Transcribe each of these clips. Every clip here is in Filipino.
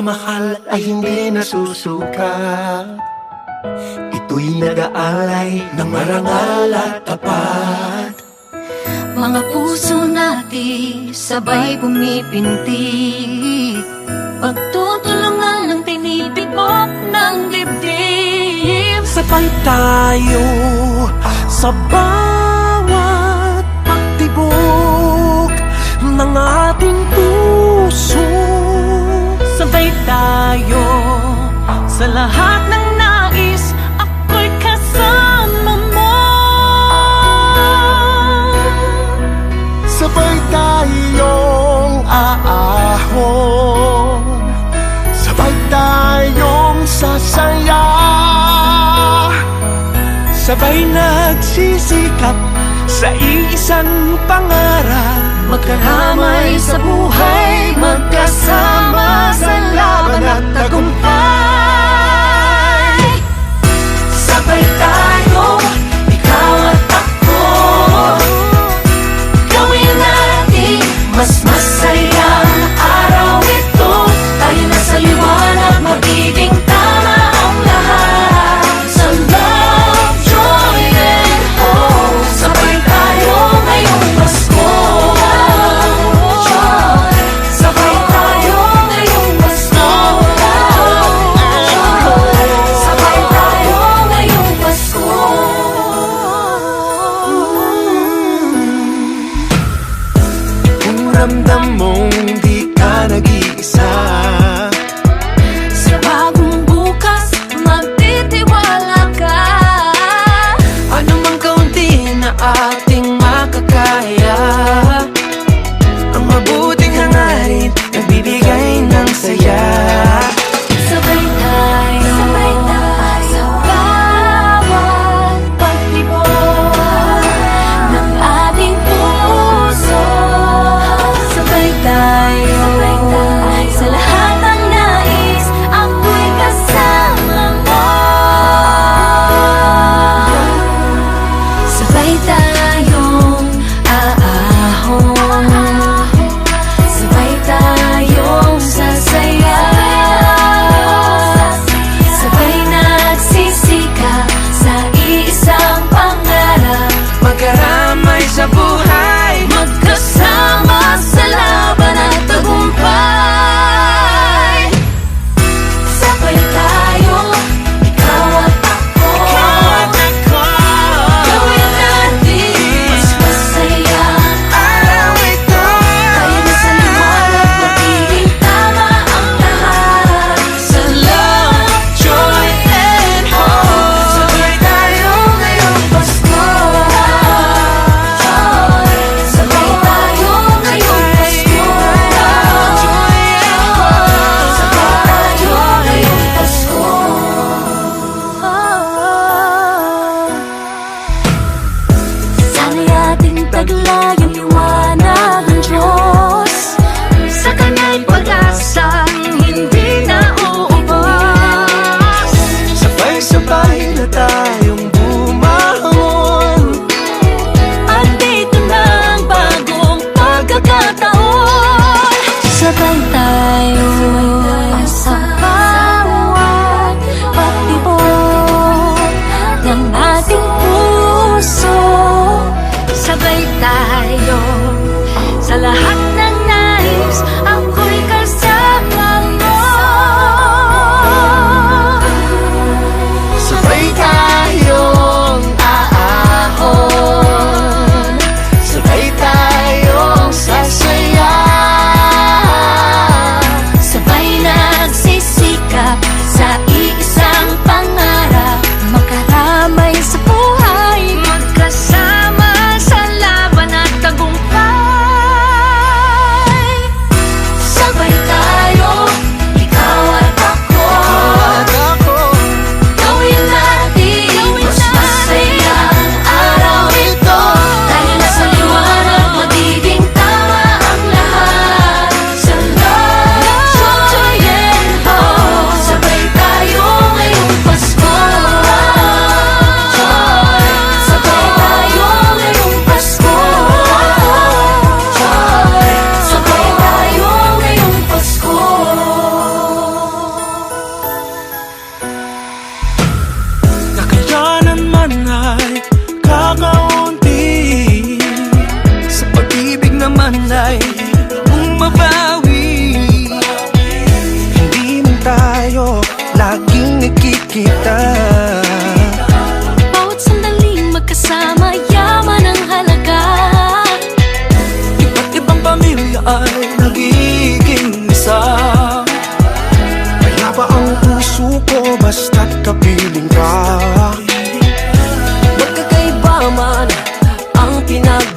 pagmamahal ay hindi nasusuka. Ito'y nag-aalay ng marangal at tapat. Mga puso natin sabay pumipintig, pagtutulungan ng tinitibok ng dibdib. Sabay tayo sa bawat pagtibok ng ating puso. Sabay tayo sa lahat ng nais, ako'y kasama mo. Sabay tayong aahon, sabay tayong sasaya, sabay nagsisikap sa iisang pangarap. Magkaramay sa buhay, magkasama sa laban at tagumpay. Sabay tayo, ikaw at ako, gawin natin mas masayang araw ito. Tayo na sa liwanag, magiging tama ang lahat. Sa love, joy, and hope, sabay tayo ngayong Pasko. Sabay tayo ngayong Pasko. Sabay tayo ngayong Pasko. Kung ramdam mong di ka nag-iisa, Sa bagong bukas, magtitiwala ka. ano mang kaunti na ating makakaya, ang mabuting hangarin nagbibigay ng saya. Sabay tayo sa bawat pagtibok ng ating puso. Sabay tayo sa lahat ng nais, ako'y kasama mo. Sabay tayong aahon, sabay tayong sasaya, sabay nagsisikap sa iisang pangarap. Magkaramay sa buhay, Magkasama sa laban at tagumpay. Sabay tayo, ikaw at ako, gawin natin mas masaya ang araw ito. Tayo na sa liwanag, magiging tama ang lahat. Sa love, joy, and hope, sabay tayo ngayong Pasko. Sabay tayo ngayong Pasko. Sabay tayo ngayong Pasko. Sana'y ating taglay ang liwanag ng Diyos. Sa Kanya'y pag-asang hindi na uubos. sabay-sabay na tayong bumangon. Andito na ang bagong pagkakataon. Sabay tayo sa bawat pagtibok ng ating puso. Sabay tayo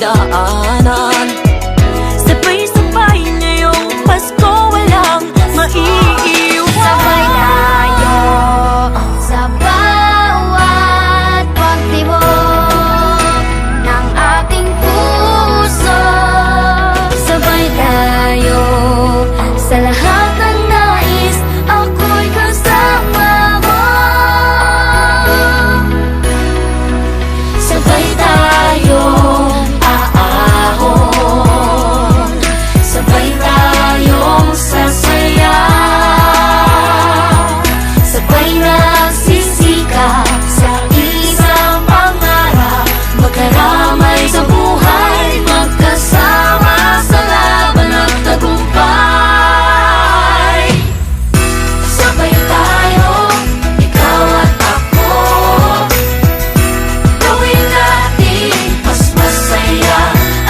pinagdaanan. Sabay-sabay ngayong Pasko, walang maiiwan. Sabay tayo sa bawat pagtibok ng ating puso. Sabay tayo sa lahat ng nais, ako'y kasama mo. Sabay tayong aahon, sabay tayong sasaya, sabay nagsisikap sa isang pangarap, magkaramay sa buhay, magkasama sa laban at tagumpay. Sabay tayo, ikaw at ako, gawin natin mas masaya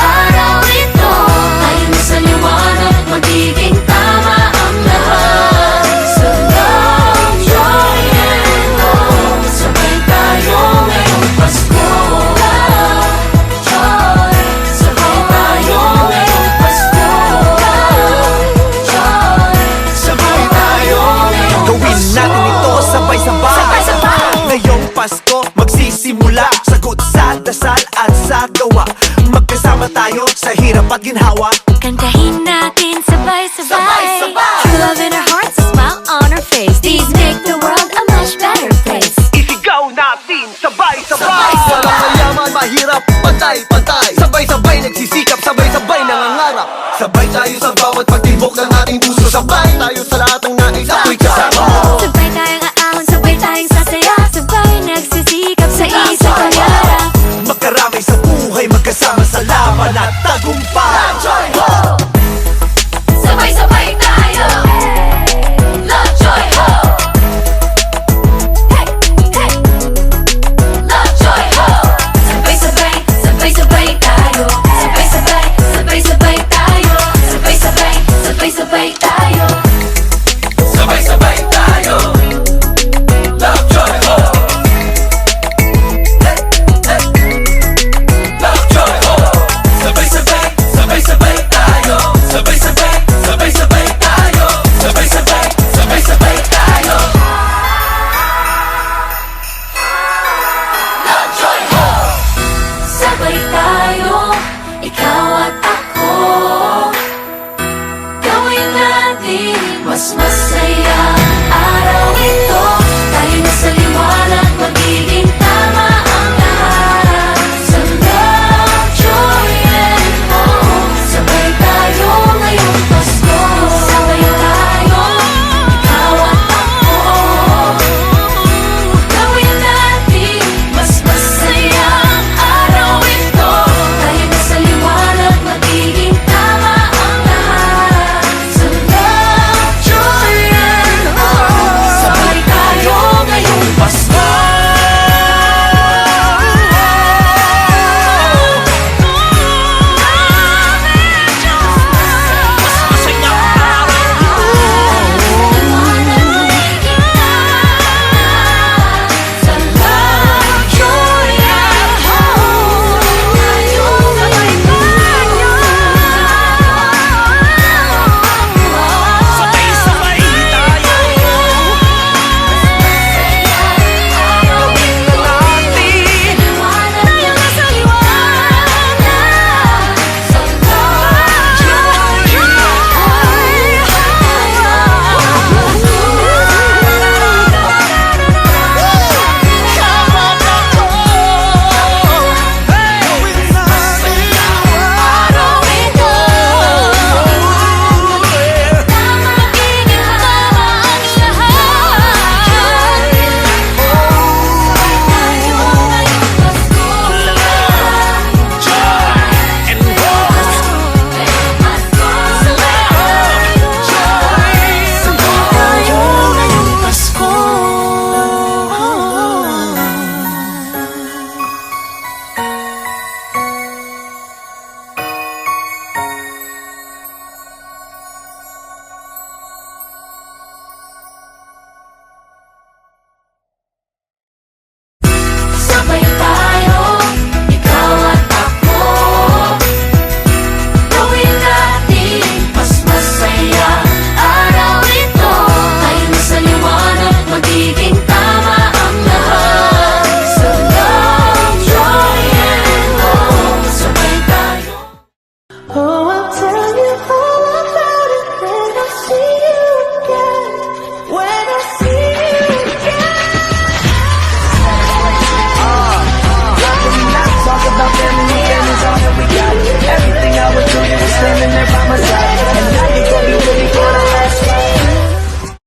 araw ito. Tayo na sa liwanag, magiging tama ang lahat. Sa love, joy, and hope, sabay tayo ngayong Pasko. Love, joy, sabay tayo ngayong Pasko. Love, joy, sabay tayo ngayong Gawin natin ito sabay-sabay. Sabay-sabay. Ngayong Pasko magsisimula, sagot sa dasal at sa gawa. Magkasama tayo sa hirap at ginhawa. Kantahin natin sabay-sabay. Sabay-sabay. True love in our hearts, a smile on our face. These make the world a much better place. Isigaw natin sabay-sabay. Sabay-sabay. Walang mayaman, mahirap, pantay-pantay. Sabay-sabay nagsisikap, sabay-sabay nangangarap. Sabay tayo sa bawat pagtibok ng ating puso. Sabay tayo sa lahat